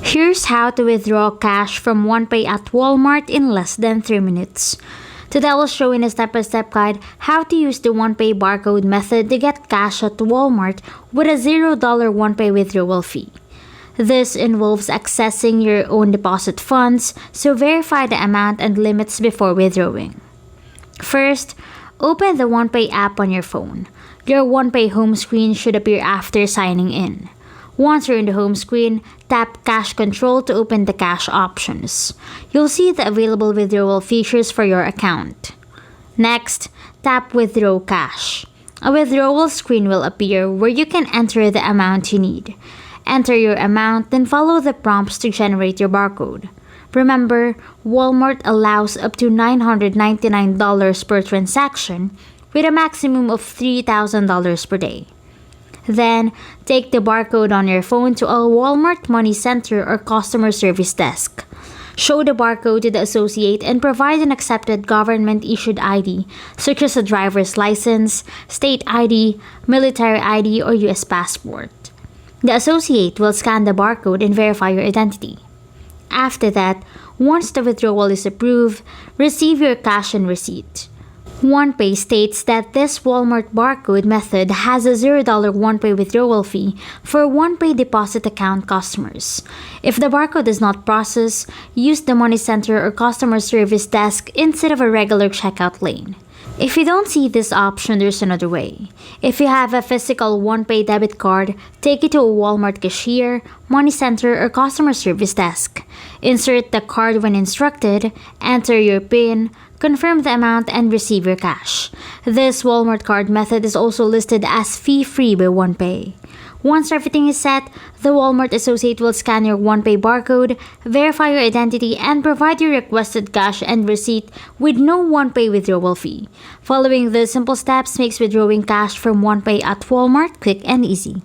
Here's how to withdraw cash from OnePay at Walmart in less than 3 minutes. Today I will show in a step-by-step guide how to use the OnePay barcode method to get cash at Walmart with a $0 OnePay withdrawal fee. This involves accessing your own deposit funds, so verify the amount and limits before withdrawing. First, open the OnePay app on your phone. Your OnePay home screen should appear after signing in. Once you're in the home screen, tap Cash Control to open the cash options. You'll see the available withdrawal features for your account. Next, tap Withdraw Cash. A withdrawal screen will appear where you can enter the amount you need. Enter your amount, then follow the prompts to generate your barcode. Remember, Walmart allows up to $999 per transaction with a maximum of $3,000 per day. Then, take the barcode on your phone to a Walmart Money Center or customer service desk. Show the barcode to the associate and provide an accepted government-issued ID, such as a driver's license, state ID, military ID, or U.S. passport. The associate will scan the barcode and verify your identity. After that, once the withdrawal is approved, receive your cash and receipt. OnePay states that this Walmart barcode method has a $0 OnePay withdrawal fee for OnePay deposit account customers. If the barcode is not processed, use the Money Center or customer service desk instead of a regular checkout lane. If you don't see this option, there's another way. If you have a physical OnePay debit card, take it to a Walmart cashier, Money Center, or customer service desk. Insert the card when instructed, enter your PIN, confirm the amount, and receive your cash. This Walmart card method is also listed as fee-free by OnePay. Once everything is set, the Walmart associate will scan your OnePay barcode, verify your identity, and provide your requested cash and receipt with no OnePay withdrawal fee. Following these simple steps makes withdrawing cash from OnePay at Walmart quick and easy.